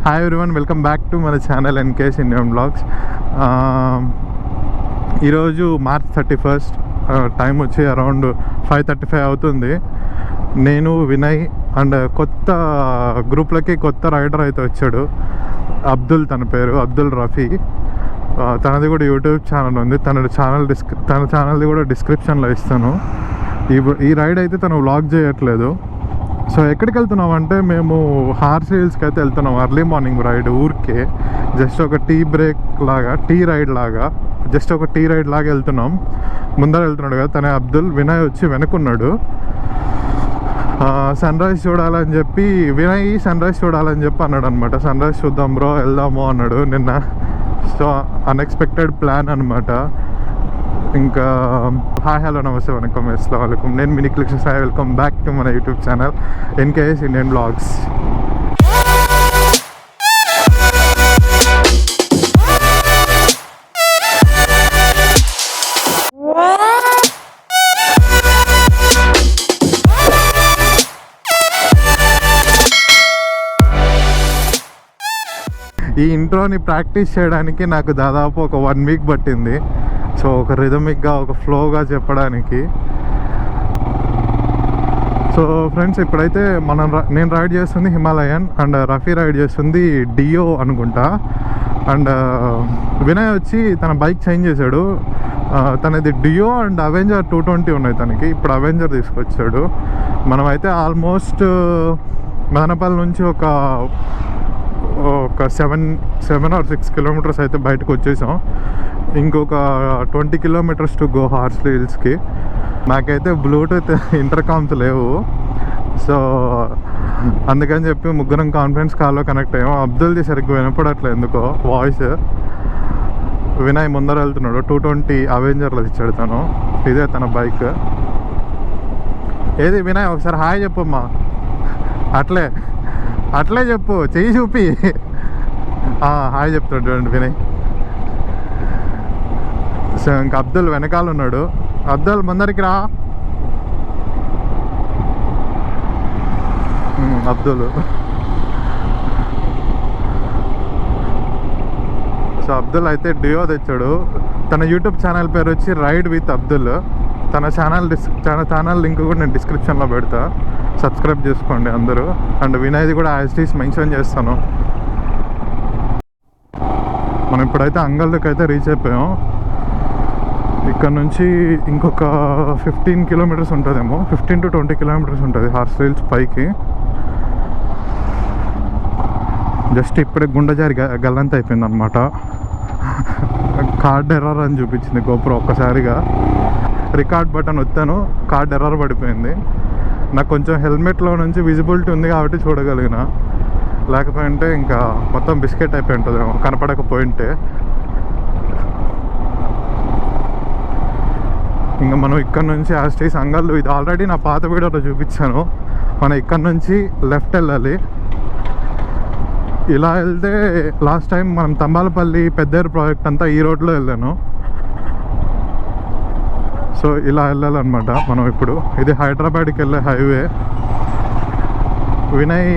Hi everyone, welcome back to మన channel NKS Indian blogs. ఈరోజు March 31, time వచ్చి around 5:35 అవుతుంది. నేను వినయ్ అండ్ కొత్త గ్రూప్లకి కొత్త రైడర్ అయితే వచ్చాడు. అబ్దుల్, తన పేరు అబ్దుల్ రఫీ. తనది కూడా యూట్యూబ్ ఛానల్ ఉంది. తన ఛానల్ది కూడా డిస్క్రిప్షన్లో ఇస్తాను. ఈ రైడ్ అయితే తను వ్లాగ్ చేయట్లేదు. సో ఎక్కడికి వెళ్తున్నాం అంటే, మేము హార్స్ హిల్స్కి అయితే వెళ్తున్నాం. అర్లీ మార్నింగ్ రైడ్, ఊరికే జస్ట్ ఒక టీ రైడ్ లాగా వెళ్తున్నాం. ముందర వెళ్తున్నాడు కదా తనే అబ్దుల్. వినయ్ వచ్చి వెనుకున్నాడు. సన్ రైజ్ చూడాలని చెప్పి అన్నాడు అనమాట. సన్ రైజ్ చూద్దాం బ్రో, వెళ్దాము అన్నాడు నిన్న. సో అన్ఎక్స్పెక్టెడ్ ప్లాన్ అనమాట. ఇంకా హాయ్, హలో, నమస్తే, వనకం, అస్సలాము అలైకుం. నేను మీ Nikhil Sai. Welcome back to మన YouTube channel NKS Indian blogs. ఈ ఇంట్రోని ప్రాక్టీస్ చేయడానికి నాకు దాదాపు ఒక 1 వీక్ పట్టింది. సో ఒక రిథమిక్గా, ఒక ఫ్లోగా చెప్పడానికి. సో ఫ్రెండ్స్, ఇప్పుడైతే నేను రైడ్ చేస్తుంది హిమాలయన్ అండ్ రఫీ రైడ్ చేస్తుంది డియో అనుకుంటా. అండ్ వినయ్ వచ్చి తన బైక్ చేంజ్ చేశాడు. తనది డియో అండ్ అవెంజర్ 220 ఉన్నాయి తనకి. ఇప్పుడు అవెంజర్ తీసుకొచ్చాడు. మనమైతే ఆల్మోస్ట్ మదనపల్లి నుంచి ఒక 7 or 6 కిలోమీటర్స్ అయితే బయటకు వచ్చేసాం. ఇంకొక 20 కిలోమీటర్స్ టు గో హార్స్ హిల్స్కి. నాకైతే బ్లూటూత్ ఇంటర్కామ్స్ లేవు. సో అందుకని చెప్పి ముగ్గురం కాన్ఫరెన్స్ కాల్లో కనెక్ట్ అయ్యాం. అబ్దుల్ది సరిగ్గా వినపడట్లేదు ఎందుకో వాయిస్. వినయ్ ముందర వెళ్తున్నాడు. 220 అవెంజర్లో ఇచ్చాడు తను. ఇదే తన బైక్. ఏది వినయ్, ఒకసారి హాయ్ చెప్పమ్మా. అట్లే చెప్పు, చెయ్యి చూపి. హాయ్ చెప్తాడు చూడండి వినయ్. సో ఇంకా అబ్దుల్ వెనకాల ఉన్నాడు. అబ్దుల్ ముందరికి రా. అబ్దుల్. సో అబ్దుల్ అయితే డియో తెచ్చాడు. తన యూట్యూబ్ ఛానల్ పేరు వచ్చి రైడ్ విత్ అబ్దుల్. తన ఛానల్ లింక్ కూడా నేను డిస్క్రిప్షన్లో పెడతా. సబ్స్క్రైబ్ చేసుకోండి అందరూ. అండ్ వినయ్ది కూడా యాజ్ మెన్షన్ చేస్తాను. మనం ఇప్పుడైతే అంగల్కి అయితే రీచ్ అయిపోయాం. ఇక్కడ నుంచి ఇంకొక 15 కిలోమీటర్స్ ఉంటుందేమో, 15 to 20 కిలోమీటర్స్ ఉంటుంది హార్స్ హిల్స్ పైకి. జస్ట్ ఇప్పుడే గుండె జారి గల్లంత అయిపోయింది అనమాట. కార్డ్ ఎర్రర్ అని చూపించింది గోప్రో. ఒక్కసారిగా రికార్డ్ బటన్ వచ్చాను, కార్డ్ ఎర్రర్ పడిపోయింది. నాకు కొంచెం హెల్మెట్లో నుంచి విజిబిలిటీ ఉంది కాబట్టి చూడగలిగిన. లేకపోయింటే ఇంకా మొత్తం బిస్కెట్ అయిపోయి ఉంటుందేమో కనపడకపోయింటే. ఇంకా మనం ఇక్కడ నుంచి యాస్టీస్ అంగళ్ళు, ఇది ఆల్రెడీ నా పాత వీడియోలో చూపించాను. మనం ఇక్కడ నుంచి లెఫ్ట్ వెళ్ళాలి. ఇలా వెళ్తే లాస్ట్ టైం మనం తంబాలపల్లి పెద్దేరు ప్రాజెక్ట్ అంతా ఈ రోడ్లో వెళ్ళాను. సో ఇలా వెళ్ళాలన్నమాట మనం ఇప్పుడు. ఇది హైదరాబాద్కి వెళ్ళే హైవే. వినయ్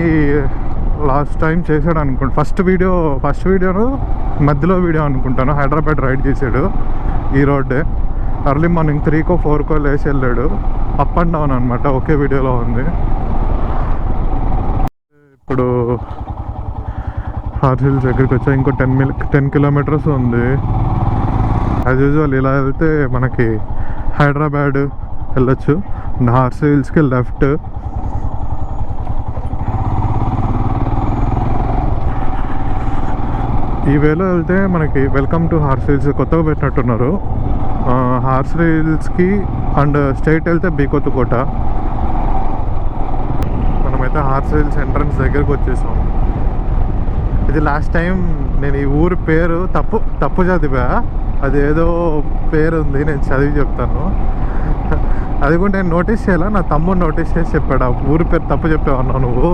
లాస్ట్ టైం చేశాడు అనుకుంటా. ఫస్ట్ వీడియోను మధ్యలో వీడియో అనుకుంటాను. హైదరాబాద్ రైడ్ చేశాడు ఈ రోడ్డే. అర్లీ మార్నింగ్ 3కో 4కో లేచి వెళ్ళాడు. అప్ అండ్ డౌన్ అనమాట, ఒకే వీడియోలో ఉంది. ఇప్పుడు హార్స్ హిల్స్ దగ్గరికి వచ్చా. ఇంకో 10 కిలోమీటర్స్ ఉంది. యాజ్ యూజువల్ ఇలా వెళ్తే మనకి హైదరాబాద్ వెళ్ళొచ్చు. హార్స్ హిల్స్కి లెఫ్ట్. ఈ వేలో వెళ్తే మనకి వెల్కమ్ టు హార్స్ హిల్స్ కొత్తగా పెట్టినట్టున్నారు. హార్స్ హిల్స్కి అండ్ స్ట్రైట్ వెళ్తే బీకొత్తుకోట. మనమైతే హార్స్ హిల్స్ ఎంట్రన్స్ దగ్గరకు వచ్చేసాం. ఇది లాస్ట్ టైం నేను ఈ ఊరి పేరు తప్పు చదివా. అది ఏదో పేరు ఉంది, నేను చదివి చెప్తాను. అది కూడా నేను నోటీస్ చేయాలా, నా తమ్ముడు నోటీస్ చేసి చెప్పాడు. ఆ ఊరి పేరు తప్పు చెప్పావన్నావు నువ్వు,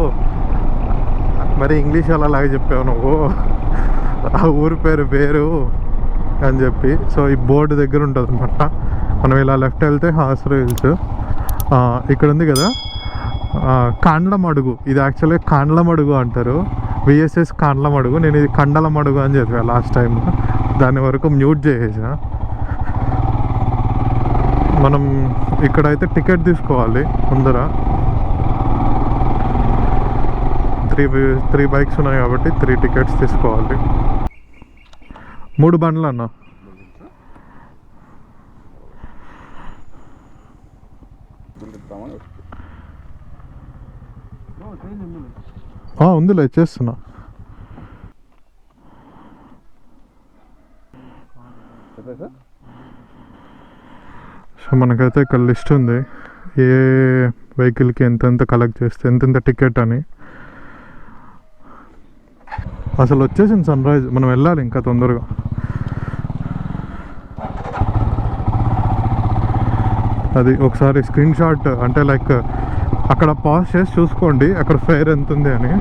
మరి ఇంగ్లీష్ వాళ్ళలాగా చెప్పావు నువ్వు, ఆ ఊరి పేరు అని చెప్పి. సో ఈ బోర్డు దగ్గర ఉంటుంది అనమాట. మనం ఇలా లెఫ్ట్ వెళ్తే హార్స్ హిల్స్. ఇక్కడ ఉంది కదా కాండ్లమడుగు. ఇది యాక్చువల్గా కాండ్లమడుగు అంటారు. విఎస్ఎస్ కండ్లమడుగు, నేను ఇది కండలమడుగు అని చెప్పా లాస్ట్ టైం. దాని వరకు మ్యూట్ చేసేసిన. మనం ఇక్కడైతే టికెట్ తీసుకోవాలి ముందర. త్రీ బైక్స్ ఉన్నాయి కాబట్టి 3 టికెట్స్ తీసుకోవాలి. 3 బండ్లు అన్న. ఉందిలే, చేస్తున్నా. సో మనకైతే ఇక్కడ లిస్ట్ ఉంది, ఏ వెహికల్కి ఎంతెంత కలెక్ట్ చేస్తే ఎంతెంత టికెట్ అని. అసలు వచ్చేసింది సన్ రైజ్, మనం వెళ్ళాలి ఇంకా తొందరగా. అది ఒకసారి స్క్రీన్ షాట్ అంటే లైక్ అక్కడ పాజ్ చేసి చూసుకోండి అక్కడ ఫేర్ ఎంత ఉంది అని.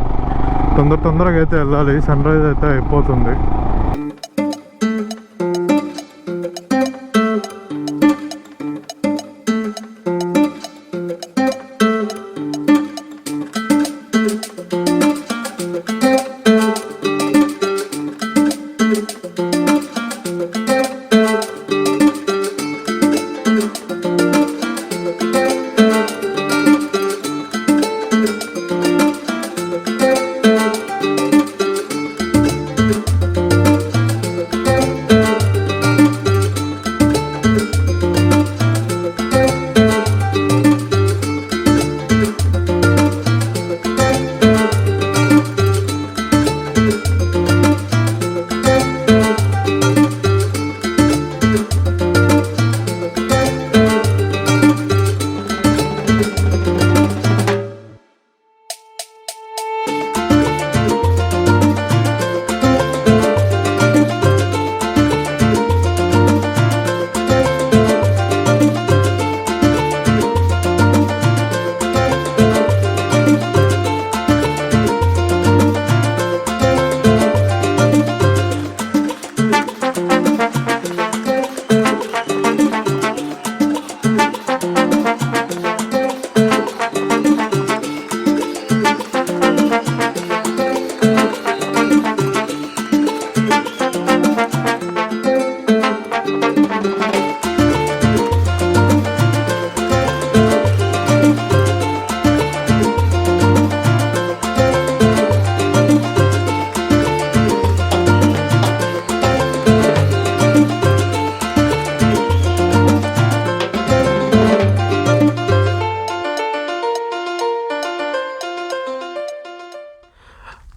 తొందరగా అయితే వెళ్ళాలి, సన్ రైజ్ అయితే అయిపోతుంది.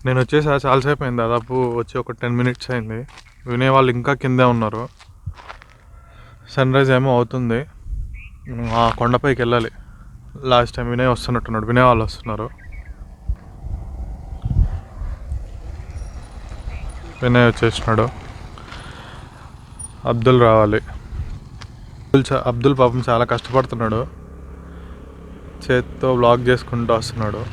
నేను వచ్చేసి చాలాసేపు అయింది, దాదాపు వచ్చి ఒక 10 మినిట్స్ అయింది. వినే వాళ్ళు ఇంకా కిందే ఉన్నారు. సన్ రైజ్ ఏమో అవుతుంది, ఆ కొండపైకి వెళ్ళాలి. లాస్ట్ టైం వినయ్ వస్తున్నట్టున్నాడు, వినే వాళ్ళు వస్తున్నారు. వినయ్ వచ్చేసినాడు, అబ్దుల్ రావాలి. అబ్దుల్ పాపం చాలా కష్టపడుతున్నాడు, చేత్తో బ్లాగ్ చేసుకుంటూ వస్తున్నాడు.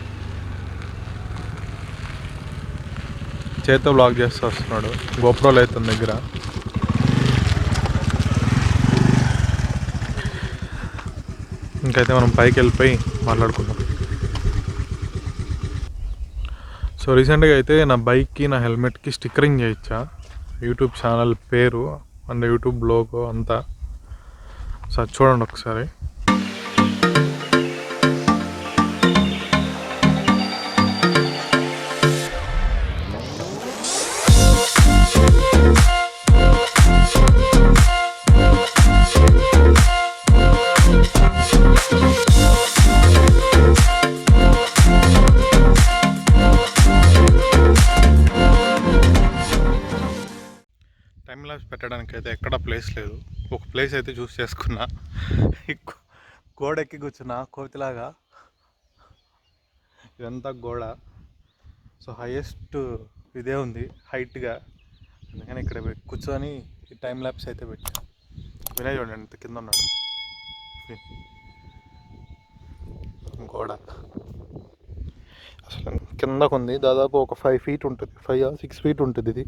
గోప్రోలు అయితే దగ్గర. ఇంకైతే మనం పైకి వెళ్ళిపోయి మాట్లాడుకుందాం. సో రీసెంట్గా అయితే నా బైక్కి, నా హెల్మెట్కి స్టిక్కరింగ్ చేయించా. యూట్యూబ్ ఛానల్ పేరు అండ్ యూట్యూబ్ లోగో అంతా. సో అది చూడండి ఒకసారి. టైం ల్యాబ్స్ పెట్టడానికి అయితే ఎక్కడ ప్లేస్ లేదు. ఒక ప్లేస్ అయితే చూస్ చేసుకున్నా, గోడ ఎక్కి కూర్చున్నా కోతిలాగా. ఇదంతా గోడ. సో హైయెస్ట్ ఇదే ఉంది హైట్గా, అందుకని ఇక్కడ కూర్చొని ఈ టైం ల్యాబ్స్ అయితే పెట్టా. వినయ్ చూడండి ఎంత కింద ఉన్నాడు. గోడ అసలు కిందకు ఉంది, దాదాపు ఒక 5 ఫీట్ ఉంటుంది, 5 or 6 ఫీట్ ఉంటుంది ఇది.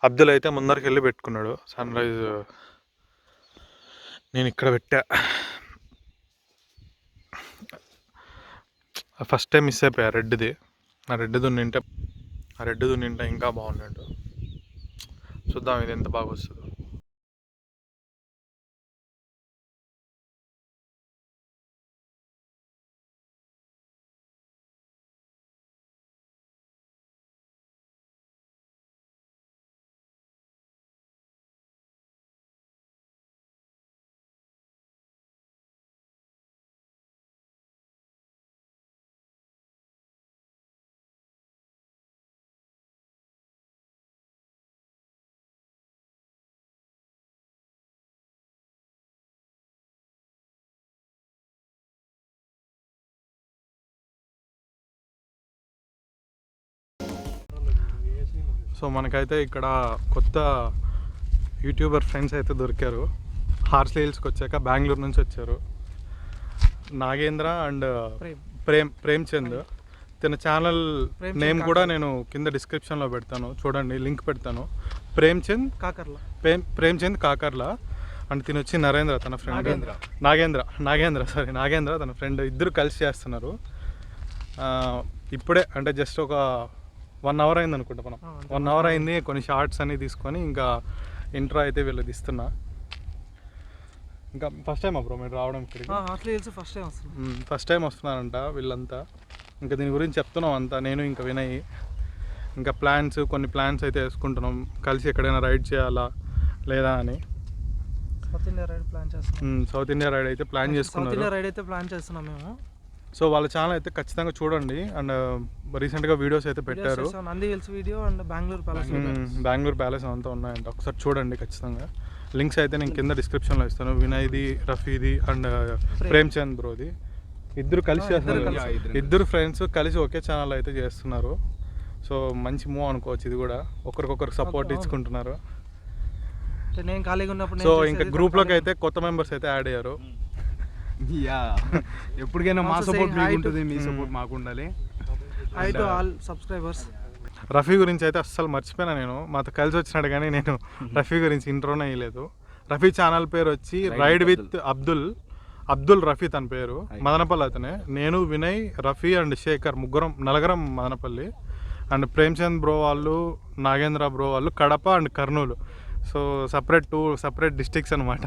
అబ్దుల్ అయితే ముందరికి వెళ్ళి పెట్టుకున్నాడు సన్ రైజ్. నేను ఇక్కడ పెట్టా. ఫస్ట్ టైం మిస్ అయిపోయా రెడ్ది. ఆ రెడ్ దున్నింటే ఇంకా బాగున్నాడు. చూద్దాం ఇది ఎంత బాగా వస్తుందో. సో మనకైతే ఇక్కడ కొత్త యూట్యూబర్ ఫ్రెండ్స్ అయితే దొరికారు. హార్స్లీ హిల్స్కి వచ్చాక బెంగళూరు నుంచి వచ్చారు. నాగేంద్ర అండ్ ప్రేమ్చంద్. తన ఛానల్ నేమ్ కూడా నేను కింద డిస్క్రిప్షన్లో పెడతాను, చూడండి, లింక్ పెడతాను. ప్రేమ్చంద్ కాకర్ల అండ్ తిని వచ్చి నరేంద్ర తన ఫ్రెండ్. నాగేంద్ర తన ఫ్రెండ్. ఇద్దరు కలిసి చేస్తున్నారు. ఇప్పుడే అంటే జస్ట్ ఒక 1 అవర్ అయింది అనుకుంటా. మనం 1 అవర్ అయింది. కొన్ని షార్ట్స్ అన్ని తీసుకొని ఇంకా ఇంట్రో అయితే వీళ్ళది ఇస్తున్నా. ఇంకా ఫస్ట్ టైం బ్రో మీరు రావడం ఇక్కడికి? ఫస్ట్ టైం వస్తున్నారంట వీళ్ళంతా. ఇంకా దీని గురించి చెప్తున్నాం అంతా, నేను ఇంకా వినయ్. ఇంకా కొన్ని ప్లాన్స్ అయితే వేసుకుంటున్నాం, కలిసి ఎక్కడైనా రైడ్ చేయాలా లేదా అని. సౌత్ ఇండియా రైడ్ అయితే ప్లాన్ చేస్తున్నాం మేము. సో వాళ్ళ ఛానల్ అయితే ఖచ్చితంగా చూడండి. అండ్ రీసెంట్గా వీడియోస్ అయితే పెట్టారు. బెంగళూరు ప్యాలెస్ అంతా ఉన్నాయంట, ఒకసారి చూడండి ఖచ్చితంగా. లింక్స్ అయితే నేను కింద డిస్క్రిప్షన్లో ఇస్తాను. వినయ్ది, రఫీది అండ్ ప్రేమ్చంద్ బ్రోది. ఇద్దరు కలిసి చేస్తున్నారు. ఇద్దరు ఫ్రెండ్స్ కలిసి ఒకే ఛానల్ అయితే చేస్తున్నారు. సో మంచి మూవ్ అనుకోవచ్చు ఇది కూడా. ఒకరికొకరు సపోర్ట్ ఇచ్చుకుంటున్నారు. సో ఇంకా గ్రూప్లోకి అయితే కొత్త మెంబర్స్ అయితే యాడ్ అయ్యారు. ఎప్పటికైనా మా సపోర్ట్ మీకు ఉంటుంది, మీ సపోర్ట్ మాకు ఉండాలి. Hi to all subscribers. Rafi గురించి అయితే అస్సలు మర్చిపోయినా నేను. మాతో కలిసి వచ్చినాడు కానీ నేను రఫీ గురించి ఇంట్రోనే వేయలేదు. రఫీ ఛానల్ పేరు వచ్చి రైడ్ విత్ అబ్దుల్ రఫీ తన పేరు. మదనపల్లి అతనే. నేను, వినయ్, రఫీ అండ్ శేఖర్ నలుగురం మదనపల్లి. అండ్ ప్రేమ్చంద్ బ్రో వాళ్ళు, నాగేంద్ర బ్రో వాళ్ళు Kadapa and Kurnool. So separate districts అనమాట.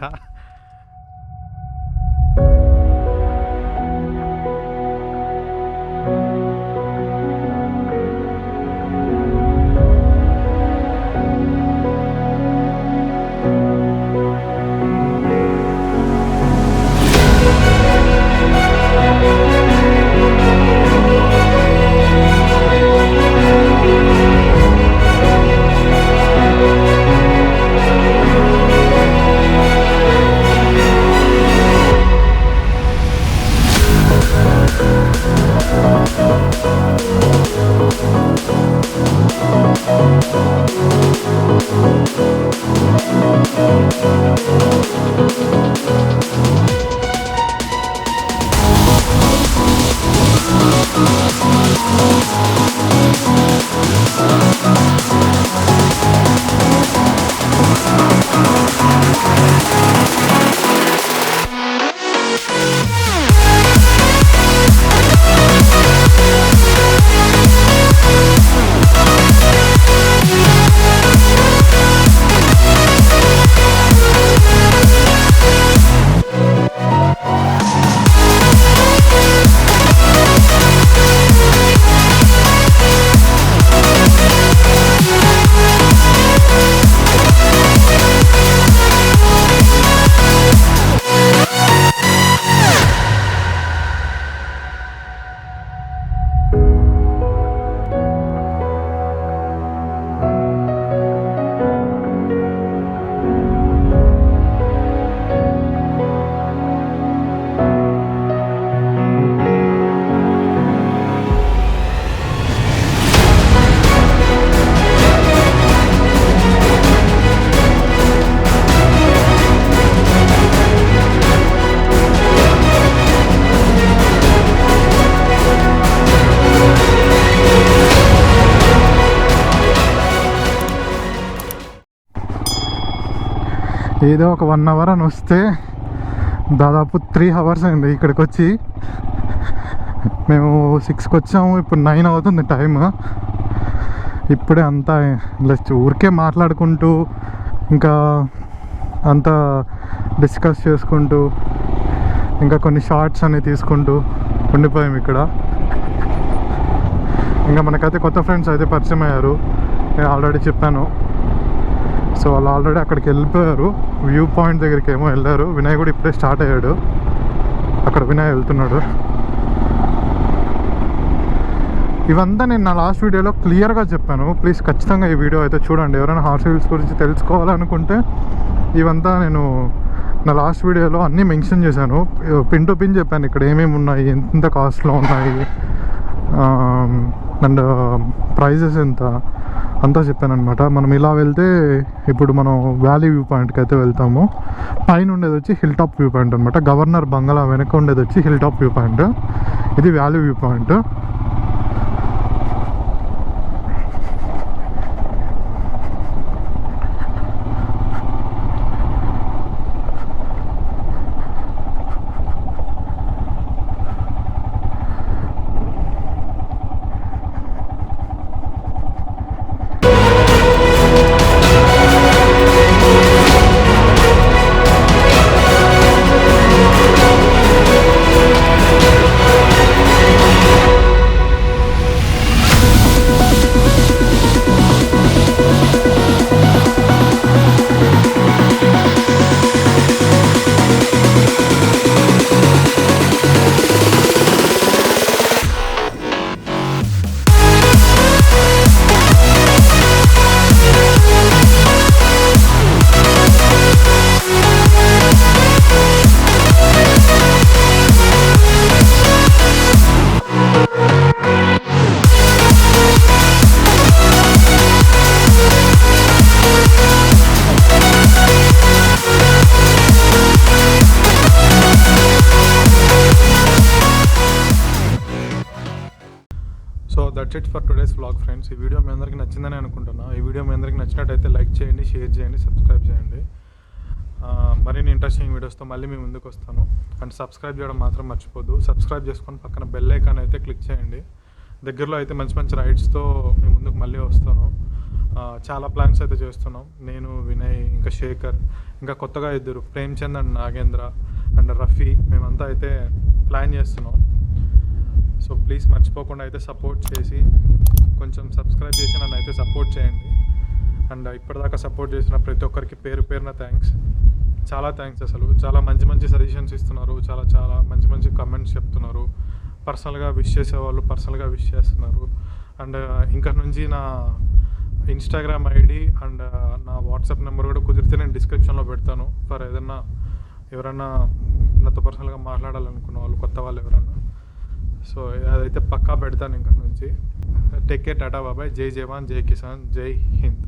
ఏదో ఒక 1 అవర్ అని వస్తే దాదాపు 3 అవర్స్ అయింది ఇక్కడికి వచ్చి. మేము 6కి వచ్చాము, ఇప్పుడు 9 అవుతుంది టైం. ఇప్పుడే అంతా ఊరికే మాట్లాడుకుంటూ ఇంకా అంతా డిస్కస్ చేసుకుంటూ ఇంకా కొన్ని షార్ట్స్ అన్ని తీసుకుంటూ ఉండిపోయాము ఇక్కడ. ఇంకా మనకైతే కొత్త ఫ్రెండ్స్ అయితే పరిచయం అయ్యారు, నేను ఆల్రెడీ చెప్పాను. సో వాళ్ళు ఆల్రెడీ అక్కడికి వెళ్ళిపోయారు, వ్యూ పాయింట్ దగ్గరికి ఏమో వెళ్ళారు. వినయ్ కూడా ఇప్పుడే స్టార్ట్ అయ్యాడు, అక్కడ వినయ్ వెళ్తున్నాడు. ఇవంతా నేను నా లాస్ట్ వీడియోలో క్లియర్గా చెప్పాను. ప్లీజ్ ఖచ్చితంగా ఈ వీడియో అయితే చూడండి. ఎవరైనా హార్స్ హిల్స్ గురించి తెలుసుకోవాలనుకుంటే ఇవంతా నేను నా లాస్ట్ వీడియోలో అన్నీ మెన్షన్ చేశాను, పిన్ టు పిన్ చెప్పాను. ఇక్కడ ఏమేమి ఉన్నాయి, ఎంత కాస్ట్లో ఉన్నాయి, అండ్ ప్రైజెస్ ఎంత అంతా చెప్పాను అనమాట. మనం ఇలా వెళ్తే ఇప్పుడు మనం వ్యాలీ వ్యూ పాయింట్కి అయితే వెళ్తాము. పైన ఉండేది వచ్చి హిల్ టాప్ వ్యూ పాయింట్ అనమాట. గవర్నర్ బంగ్లా వెనక ఉండేది వచ్చి హిల్ టాప్ వ్యూ పాయింట్, ఇది valley view point. So that's it for today's vlog friends. ఈ వీడియో మీ అందరికీ నచ్చిందని అనుకుంటున్నా. ఈ వీడియో మీ అందరికీ నచ్చినట్టయితే లైక్ చేయండి, షేర్ చేయండి, సబ్స్క్రైబ్ చేయండి. మరిన్ని ఇంట్రెస్టింగ్ వీడియోస్తో మళ్ళీ మీ ముందుకు వస్తాను. అండ్ సబ్స్క్రైబ్ చేయడం మాత్రం మర్చిపోద్దు. సబ్స్క్రైబ్ చేసుకొని పక్కన బెల్ ఐకాన్ అయితే క్లిక్ చేయండి. దగ్గరలో అయితే మంచి మంచి రైడ్స్తో మీ ముందుకు మళ్ళీ వస్తాను. చాలా ప్లాన్స్ అయితే చేస్తున్నాం, నేను, వినయ్, ఇంకా శేఖర్, ఇంకా కొత్తగా ఇద్దరు ప్రేమ్చంద్ అండ్ నాగేంద్ర అండ్ రఫీ, మేమంతా అయితే ప్లాన్ చేస్తున్నాం. సో ప్లీజ్ మర్చిపోకుండా అయితే సపోర్ట్ చేసి కొంచెం సబ్స్క్రైబ్ చేసి నన్ను అయితే సపోర్ట్ చేయండి. అండ్ ఇప్పటిదాకా సపోర్ట్ చేసిన ప్రతి ఒక్కరికి పేరు పేరున థ్యాంక్స్, చాలా థ్యాంక్స్. అసలు చాలా మంచి మంచి సజెషన్స్ ఇస్తున్నారు, చాలా చాలా మంచి మంచి కమెంట్స్ చెప్తున్నారు, పర్సనల్గా విష్ చేసేవాళ్ళు పర్సనల్గా విష్ చేస్తున్నారు. అండ్ ఇంకా నుంచి నా ఇన్స్టాగ్రామ్ ఐడి అండ్ నా వాట్సాప్ నెంబర్ కూడా కుదిరితే నేను డిస్క్రిప్షన్లో పెడతాను. ఫర్ ఎవరైనా నాతో పర్సనల్గా మాట్లాడాలనుకున్న వాళ్ళు, కొత్త వాళ్ళు ఎవరైనా. సో అదైతే పక్కా పెడతాను ఇంకా నుంచి. టేక్ కేర్, టాటా బాబాయ్, జై జవాన్, జై కిసాన్, జై హింద్.